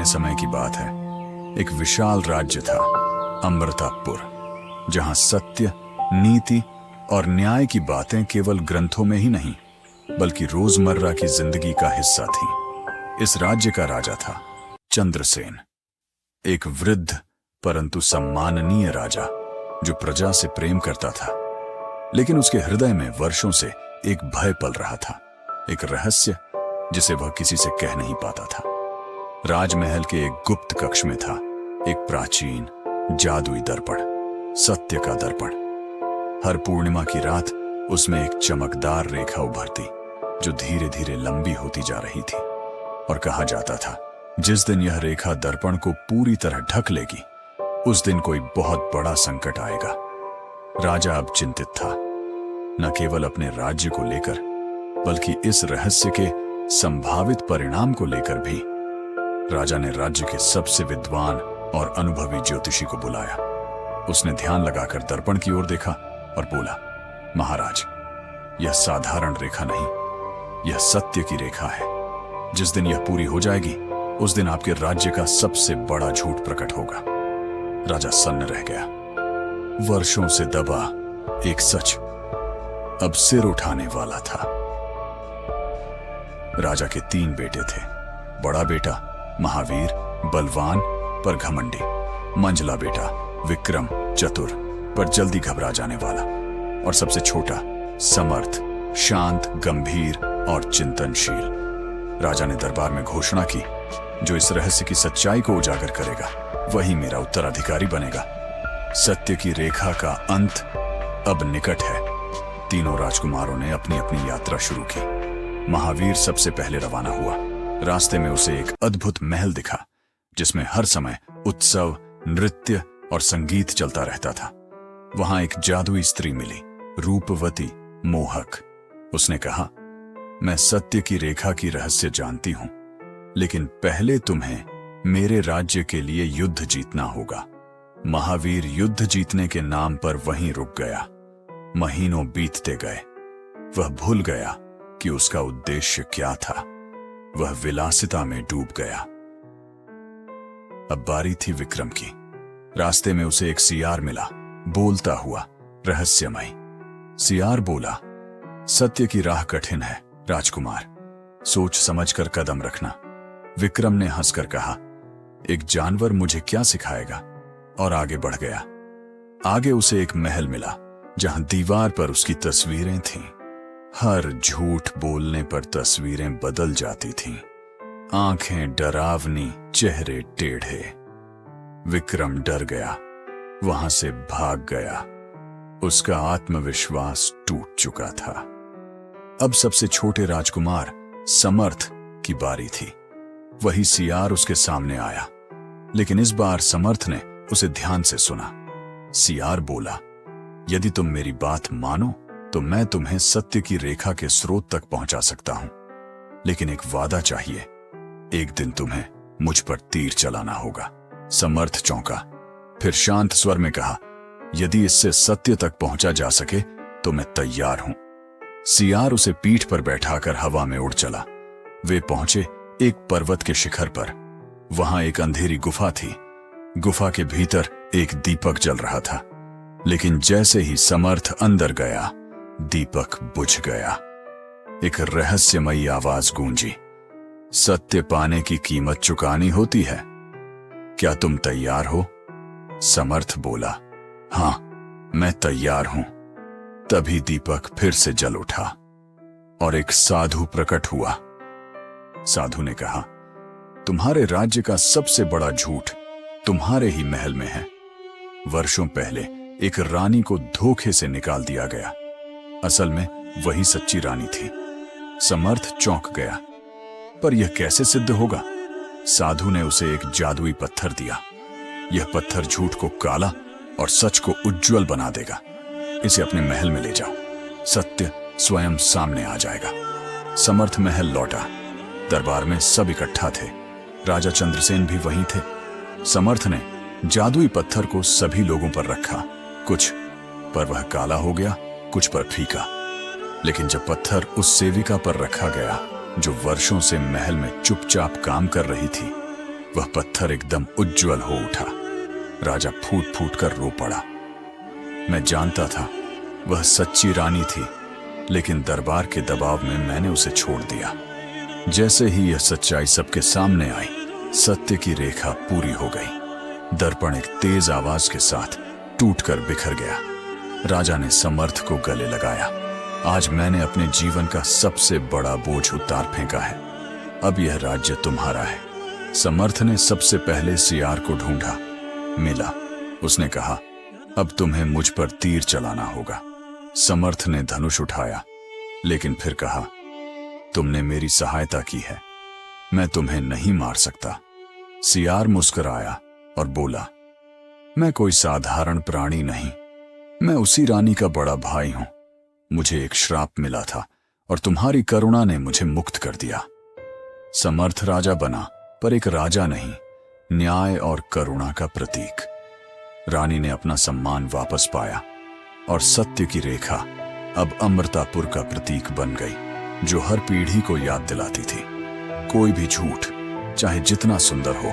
पुराने समय की बात है। एक विशाल राज्य था, अमृतापुर, जहां सत्य, नीति और न्याय की बातें केवल ग्रंथों में ही नहीं बल्कि रोजमर्रा की जिंदगी का हिस्सा थी। इस राज्य का राजा था चंद्रसेन, एक वृद्ध परंतु सम्माननीय राजा जो प्रजा से प्रेम करता था। लेकिन उसके हृदय में वर्षों से एक भय पल रहा था, एक रहस्य जिसे वह किसी से कह नहीं पाता था। राजमहल के एक गुप्त कक्ष में था एक प्राचीन जादुई दर्पण, सत्य का दर्पण। हर पूर्णिमा की रात उसमें एक चमकदार रेखा उभरती जो धीरे धीरे लंबी होती जा रही थी, और कहा जाता था जिस दिन यह रेखा दर्पण को पूरी तरह ढक लेगी उस दिन कोई बहुत बड़ा संकट आएगा। राजा अब चिंतित था, न केवल अपने राज्य को लेकर बल्कि इस रहस्य के संभावित परिणाम को लेकर भी। राजा ने राज्य के सबसे विद्वान और अनुभवी ज्योतिषी को बुलाया। उसने ध्यान लगाकर दर्पण की ओर देखा और बोला, महाराज, यह साधारण रेखा नहीं, यह सत्य की रेखा है। जिस दिन यह पूरी हो जाएगी उस दिन आपके राज्य का सबसे बड़ा झूठ प्रकट होगा। राजा सन्न रह गया। वर्षों से दबा एक सच अब सिर उठाने वाला था। राजा के 3 बेटे थे। बड़ा बेटा महावीर, बलवान पर घमंडी। मंझला बेटा विक्रम, चतुर पर जल्दी घबरा जाने वाला। और सबसे छोटा समर्थ, शांत, गंभीर और चिंतनशील। राजा ने दरबार में घोषणा की, जो इस रहस्य की सच्चाई को उजागर करेगा वही मेरा उत्तराधिकारी बनेगा। सत्य की रेखा का अंत अब निकट है। तीनों राजकुमारों ने अपनी अपनी यात्रा शुरू की। महावीर सबसे पहले रवाना हुआ। रास्ते में उसे एक अद्भुत महल दिखा जिसमें हर समय उत्सव, नृत्य और संगीत चलता रहता था। वहां एक जादुई स्त्री मिली, रूपवती, मोहक। उसने कहा, मैं सत्य की रेखा की रहस्य जानती हूं, लेकिन पहले तुम्हें मेरे राज्य के लिए युद्ध जीतना होगा। महावीर युद्ध जीतने के नाम पर वहीं रुक गया। महीनों बीतते गए। वह भूल गया कि उसका उद्देश्य क्या था। वह विलासिता में डूब गया। अब बारी थी विक्रम की। रास्ते में उसे एक सियार मिला, बोलता हुआ, रहस्यमय। सियार बोला, सत्य की राह कठिन है राजकुमार, सोच समझकर कदम रखना। विक्रम ने हंसकर कहा, एक जानवर मुझे क्या सिखाएगा, और आगे बढ़ गया। आगे उसे एक महल मिला जहां दीवार पर उसकी तस्वीरें थीं। हर झूठ बोलने पर तस्वीरें बदल जाती थीं। आंखें डरावनी, चेहरे टेढ़े। विक्रम डर गया, वहां से भाग गया। उसका आत्मविश्वास टूट चुका था। अब सबसे छोटे राजकुमार समर्थ की बारी थी। वही सियार उसके सामने आया, लेकिन इस बार समर्थ ने उसे ध्यान से सुना। सियार बोला, यदि तुम मेरी बात मानो तो मैं तुम्हें सत्य की रेखा के स्रोत तक पहुंचा सकता हूं, लेकिन एक वादा चाहिए, एक दिन तुम्हें मुझ पर तीर चलाना होगा। समर्थ चौंका, फिर शांत स्वर में कहा, यदि इससे सत्य तक पहुंचा जा सके तो मैं तैयार हूं। सियार उसे पीठ पर बैठाकर हवा में उड़ चला। वे पहुंचे एक पर्वत के शिखर पर। वहां एक अंधेरी गुफा थी। गुफा के भीतर एक दीपक जल रहा था, लेकिन जैसे ही समर्थ अंदर गया दीपक बुझ गया। एक रहस्यमयी आवाज गूंजी, सत्य पाने की कीमत चुकानी होती है, क्या तुम तैयार हो? समर्थ बोला, हां, मैं तैयार हूं। तभी दीपक फिर से जल उठा और एक साधु प्रकट हुआ। साधु ने कहा, तुम्हारे राज्य का सबसे बड़ा झूठ तुम्हारे ही महल में है। वर्षों पहले एक रानी को धोखे से निकाल दिया गया। असल में वही सच्ची रानी थी। समर्थ चौंक गया, पर यह कैसे सिद्ध होगा? साधु ने उसे एक जादुई पत्थर दिया। यह पत्थर झूठ को काला और सच को उज्जवल बना देगा। इसे अपने महल में ले जाओ, सत्य स्वयं सामने आ जाएगा। समर्थ महल लौटा। दरबार में सब इकट्ठा थे। राजा चंद्रसेन भी वहीं थे। समर्थ ने जादुई पत्थर को सभी लोगों पर रखा। कुछ पर वह काला हो गया, कुछ पर फीका। लेकिन जब पत्थर उस सेविका पर रखा गया जो वर्षों से महल में चुपचाप काम कर रही थी, वह पत्थर एकदम उज्जवल हो उठा। राजा फूट फूट कर रो पड़ा। मैं जानता था वह सच्ची रानी थी, लेकिन दरबार के दबाव में मैंने उसे छोड़ दिया। जैसे ही यह सच्चाई सबके सामने आई, सत्य की रेखा पूरी हो गई। दर्पण एक तेज आवाज के साथ टूटकर बिखर गया। राजा ने समर्थ को गले लगाया। आज मैंने अपने जीवन का सबसे बड़ा बोझ उतार फेंका है। अब यह राज्य तुम्हारा है। समर्थ ने सबसे पहले सियार को ढूंढा। मिला। उसने कहा, अब तुम्हें मुझ पर तीर चलाना होगा। समर्थ ने धनुष उठाया, लेकिन फिर कहा, तुमने मेरी सहायता की है, मैं तुम्हें नहीं मार सकता। सियार मुस्कुराया और बोला, मैं कोई साधारण प्राणी नहीं, मैं उसी रानी का बड़ा भाई हूं। मुझे एक श्राप मिला था और तुम्हारी करुणा ने मुझे मुक्त कर दिया। समर्थ राजा बना, पर एक राजा नहीं, न्याय और करुणा का प्रतीक। रानी ने अपना सम्मान वापस पाया और सत्य की रेखा अब अमृतापुर का प्रतीक बन गई, जो हर पीढ़ी को याद दिलाती थी, कोई भी झूठ, चाहे जितना सुंदर हो,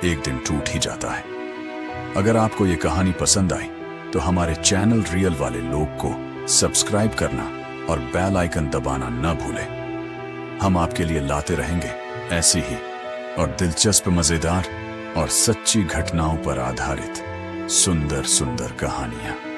एक दिन टूट ही जाता है। अगर आपको ये कहानी पसंद आई तो हमारे चैनल रियल वाले लोग को सब्सक्राइब करना और बेल आइकन दबाना न भूलें। हम आपके लिए लाते रहेंगे ऐसी ही और दिलचस्प, मजेदार और सच्ची घटनाओं पर आधारित सुंदर सुंदर कहानियां।